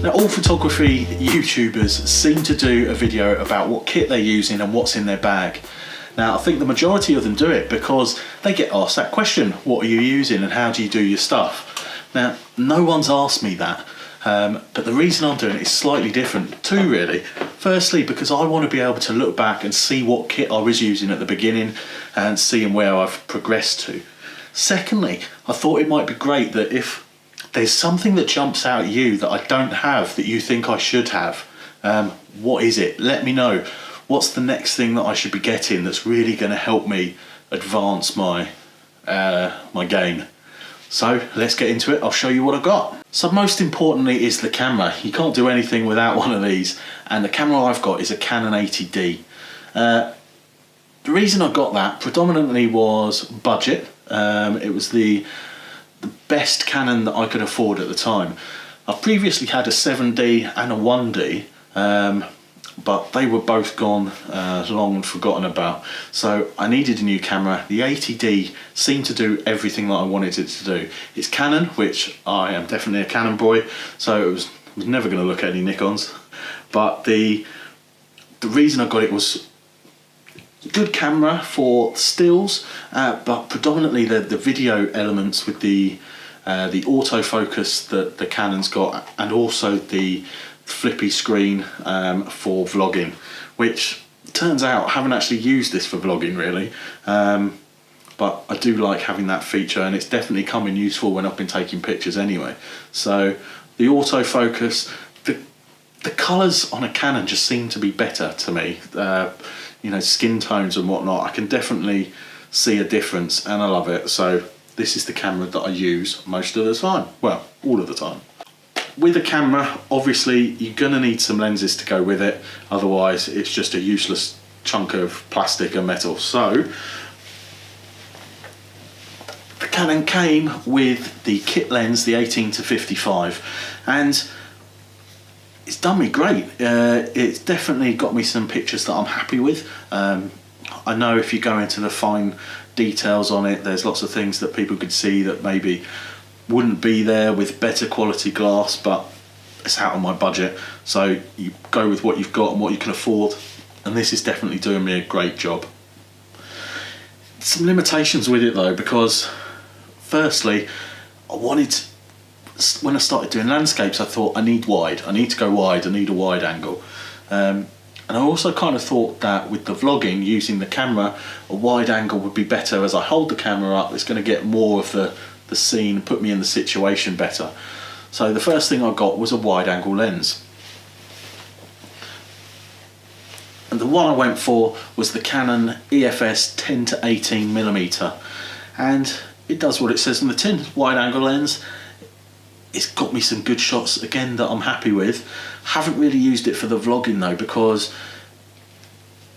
Now, all photography YouTubers seem to do a video about what kit they're using and what's in their bag. Now, I think the majority of them do it because they get asked that question, what are you using and how do you do your stuff? Now, no one's asked me that, but the reason I'm doing it is slightly different too, really. Firstly, because I want to be able to look back and see what kit I was using at the beginning and seeing where I've progressed to. Secondly, I thought it might be great that if there's something that jumps out at you that I don't have that you think I should have, what is it? Let me know. What's the next thing that I should be getting that's really going to help me advance my my game? So let's get into it. I'll show you what I've got. So most importantly is the camera. You can't do anything without one of these, and the camera I've got is a Canon 80D. The reason I got that predominantly was budget. It was the best Canon that I could afford at the time. I've previously had a 7D and a 1D, but they were both gone, long and forgotten about. So I needed a new camera. The 80D seemed to do everything that I wanted it to do. It's Canon, which I am definitely a Canon boy, so I was never going to look at any Nikons. But the reason I got it was good camera for stills, but predominantly the video elements with the autofocus that the Canon's got, and also the flippy screen for vlogging, which turns out I haven't actually used this for vlogging really, but I do like having that feature, and it's definitely come in useful when I've been taking pictures anyway. So the autofocus, the colours on a Canon just seem to be better to me. You know, skin tones and whatnot, I can definitely see a difference and I love it. So this is the camera that I use most of the time, well, all of the time. With a camera, obviously you're going to need some lenses to go with it, otherwise it's just a useless chunk of plastic and metal. So the Canon came with the kit lens, the 18-55, and it's done me great. It's definitely got me some pictures that I'm happy with. I know if you go into the fine details on it, there's lots of things that people could see that maybe wouldn't be there with better quality glass, but it's out of my budget. So you go with what you've got and what you can afford, and this is definitely doing me a great job. Some limitations with it though, because firstly, when I started doing landscapes, I thought I need wide, I need to go wide, I need a wide angle. And I also kind of thought that with the vlogging, using the camera, a wide angle would be better. As I hold the camera up, it's going to get more of the scene, put me in the situation better. So the first thing I got was a wide angle lens. And the one I went for was the Canon EFS 10-18mm. And it does what it says on the tin, wide angle lens. It's got me some good shots again that I'm happy with. Haven't really used it for the vlogging though, because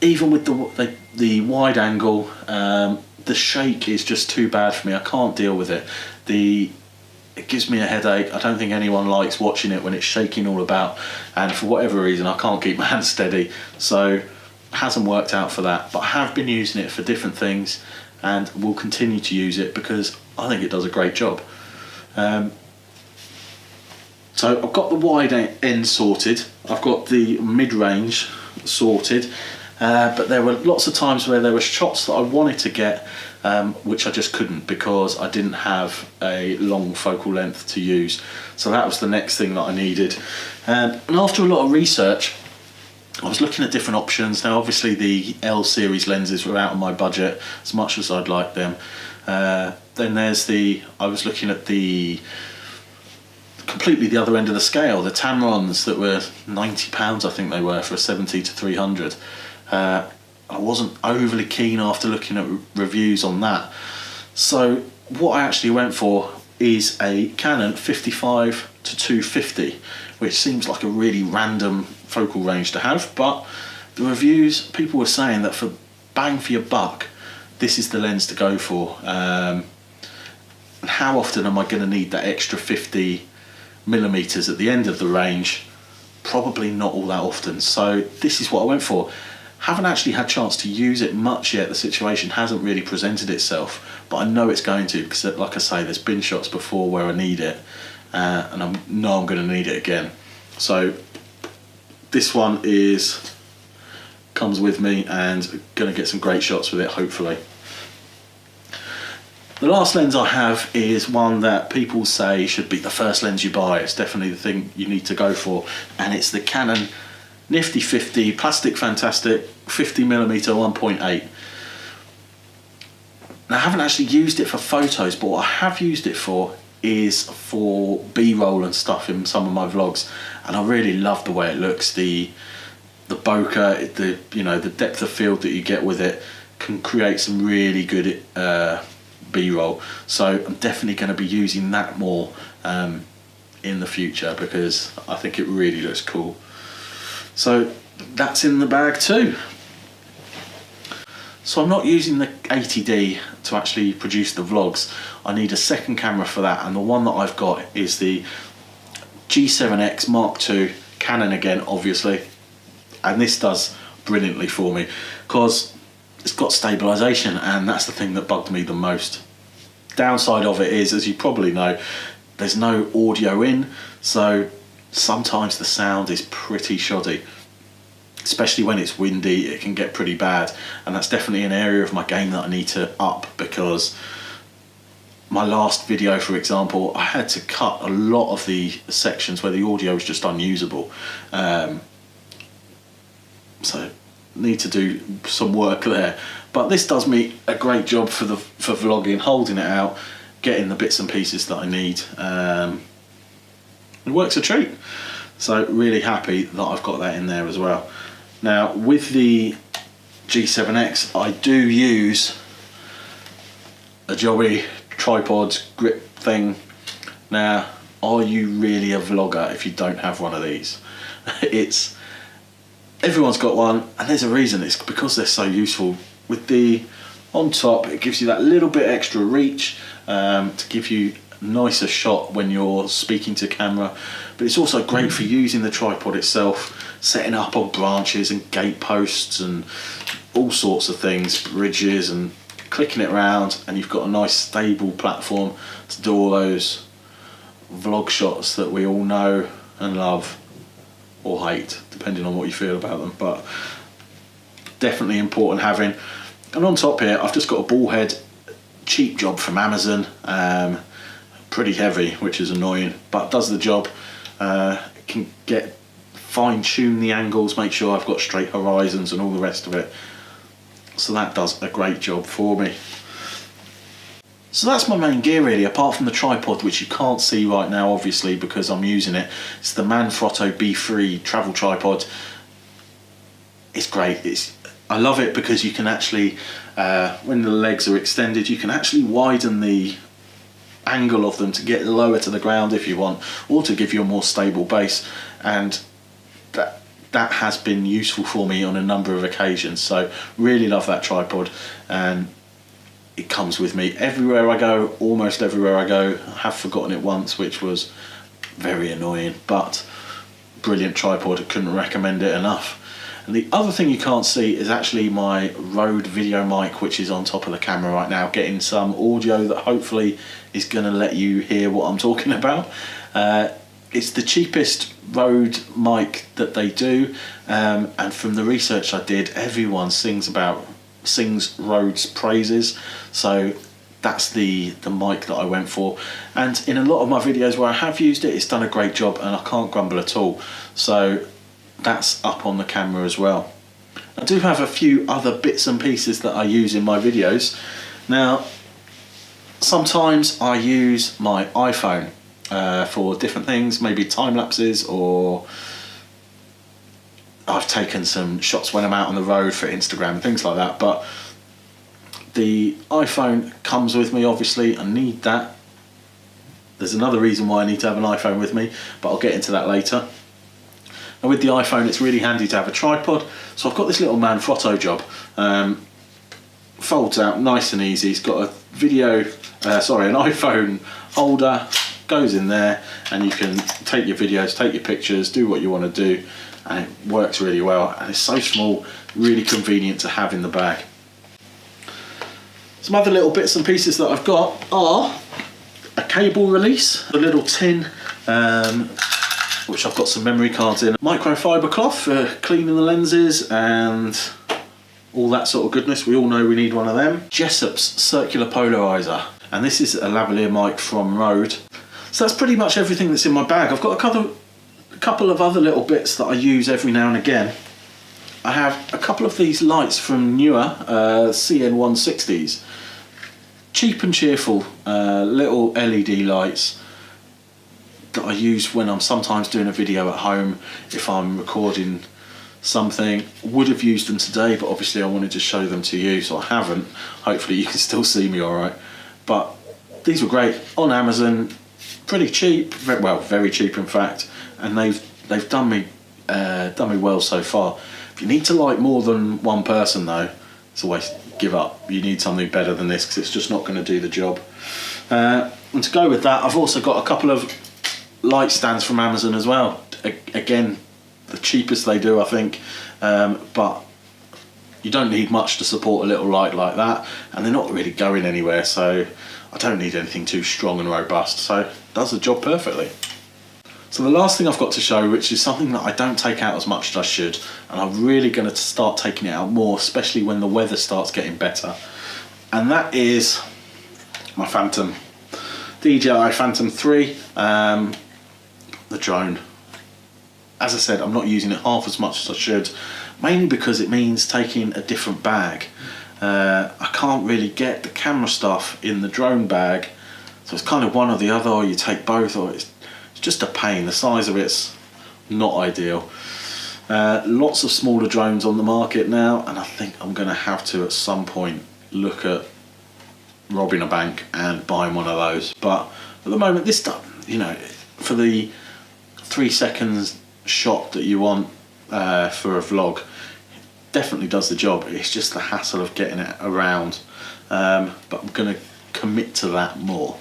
even with the wide angle, the shake is just too bad for me. I can't deal with it. It gives me a headache. I don't think anyone likes watching it when it's shaking all about, and for whatever reason I can't keep my hand steady, so it hasn't worked out for that. But I have been using it for different things and will continue to use it because I think it does a great job. So I've got the wide end sorted, I've got the mid-range sorted, but there were lots of times where there were shots that I wanted to get, which I just couldn't because I didn't have a long focal length to use. So that was the next thing that I needed. And after a lot of research, I was looking at different options. Now obviously the L series lenses were out of my budget as much as I'd like them. Then there's I was looking at completely the other end of the scale, the Tamrons that were £90 I think they were for a 70-300. I wasn't overly keen after looking at reviews on that. So what I actually went for is a Canon 55-250, which seems like a really random focal range to have, but the reviews, people were saying that for bang for your buck, this is the lens to go for. And how often am I going to need that extra 50mm at the end of the range? Probably not all that often, so this is what I went for. Haven't actually had a chance to use it much yet. The situation hasn't really presented itself, but I know it's going to, because like I say, there's been shots before where I need it, and I know I'm going to need it again. So this one comes with me and gonna get some great shots with it, hopefully. The last lens I have is one that people say should be the first lens you buy. It's definitely the thing you need to go for, and it's the Canon Nifty 50 Plastic Fantastic 50mm 1.8. Now I haven't actually used it for photos, but what I have used it for is for B-roll and stuff in some of my vlogs, and I really love the way it looks. The bokeh, the depth of field that you get with it can create some really good B-roll. So I'm definitely going to be using that more in the future, because I think it really looks cool. So that's in the bag too. So I'm not using the 80D to actually produce the vlogs. I need a second camera for that, and the one that I've got is the G7X Mark II, Canon again obviously, and this does brilliantly for me because it's got stabilisation, and that's the thing that bugged me the most. Downside of it is, as you probably know, there's no audio in, so sometimes the sound is pretty shoddy. Especially when it's windy, it can get pretty bad, and that's definitely an area of my game that I need to up, because my last video, for example, I had to cut a lot of the sections where the audio was just unusable. So need to do some work there, but this does me a great job for vlogging, holding it out, getting the bits and pieces that I need. It works a treat, so really happy that I've got that in there as well. Now with the G7X I do use a jobby tripod grip thing. Now, are you really a vlogger if you don't have one of these? Everyone's got one, and there's a reason. It's because they're so useful. With the on top, it gives you that little bit extra reach to give you a nicer shot when you're speaking to camera, but it's also great for using the tripod itself, setting up on branches and gate posts and all sorts of things, bridges, and clicking it around, and you've got a nice stable platform to do all those vlog shots that we all know and love, or hate, depending on what you feel about them, but definitely important having. And on top here, I've just got a ball head, cheap job from Amazon, pretty heavy, which is annoying, but does the job. Can fine tune the angles, make sure I've got straight horizons and all the rest of it. So that does a great job for me. So that's my main gear really, apart from the tripod, which you can't see right now obviously because I'm using it. It's the Manfrotto B3 travel tripod. It's great. I love it because you can actually, when the legs are extended, you can actually widen the angle of them to get lower to the ground if you want, or to give you a more stable base, and that has been useful for me on a number of occasions. So really love that tripod, and it comes with me everywhere I go, almost everywhere I go. I have forgotten it once, which was very annoying, but brilliant tripod. I couldn't recommend it enough. And the other thing you can't see is actually my Rode video mic, which is on top of the camera right now, getting some audio that hopefully is going to let you hear what I'm talking about. It's the cheapest Rode mic that they do, and from the research I did, everyone sings Rode's praises, so that's the mic that I went for. And in a lot of my videos where I have used it, it's done a great job, and I can't grumble at all. So that's up on the camera as well. I do have a few other bits and pieces that I use in my videos. Now, sometimes I use my iPhone for different things, maybe time lapses, or I've taken some shots when I'm out on the road for Instagram and things like that. But the iPhone comes with me, obviously. I need that. There's another reason why I need to have an iPhone with me, but I'll get into that later. And with the iPhone, it's really handy to have a tripod. So I've got this little Manfrotto job. Folds out nice and easy. It's got an iPhone holder, goes in there, and you can take your videos, take your pictures, do what you want to do, and it works really well. And it's so small, really convenient to have in the bag. Some other little bits and pieces that I've got are a cable release, a little tin which I've got some memory cards in. Microfiber cloth for cleaning the lenses and all that sort of goodness. We all know we need one of them. Jessup's circular polarizer, and this is a lavalier mic from Rode. So that's pretty much everything that's in my bag. I've got a couple of other little bits that I use every now and again. I have a couple of these lights from Newer, CN160s. Cheap and cheerful little LED lights that I use when I'm sometimes doing a video at home, if I'm recording something. Would have used them today, but obviously I wanted to show them to you, so I haven't. Hopefully you can still see me all right. But these were great on Amazon, pretty cheap, very cheap in fact, and they've done me well so far. If you need to light more than one person though, it's always give up. You need something better than this because it's just not going to do the job. And to go with that, I've also got a couple of light stands from Amazon as well. Again, the cheapest they do, I think, but you don't need much to support a little light like that, and they're not really going anywhere, so I don't need anything too strong and robust, so it does the job perfectly. So the last thing I've got to show, which is something that I don't take out as much as I should, and I'm really going to start taking it out more, especially when the weather starts getting better, and that is my Phantom, DJI Phantom 3, the drone. As I said, I'm not using it half as much as I should, mainly because it means taking a different bag. I can't really get the camera stuff in the drone bag, so it's kind of one or the other, or you take both, or it's just a pain. The size of it's not ideal. Lots of smaller drones on the market now, and I think I'm going to have to at some point look at robbing a bank and buying one of those. But at the moment, this stuff, you know, for the 3 seconds shot that you want for a vlog, definitely does the job. It's just the hassle of getting it around, but I'm going to commit to that more.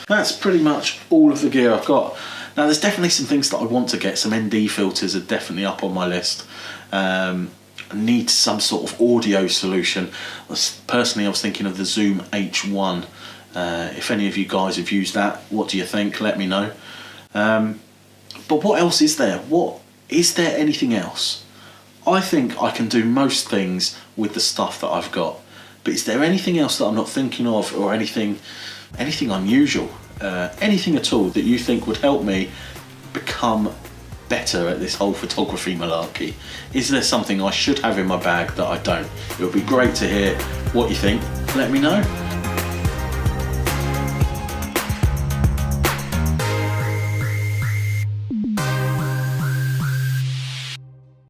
That's pretty much all of the gear I've got. Now there's definitely some things that I want to get. Some ND filters are definitely up on my list. I need some sort of audio solution. Personally, I was thinking of the Zoom H1. If any of you guys have used that, what do you think? Let me know. But what else is there? Is there anything else? I think I can do most things with the stuff that I've got. But is there anything else that I'm not thinking of, or anything unusual? Anything at all that you think would help me become better at this whole photography malarkey? Is there something I should have in my bag that I don't? It would be great to hear what you think. Let me know.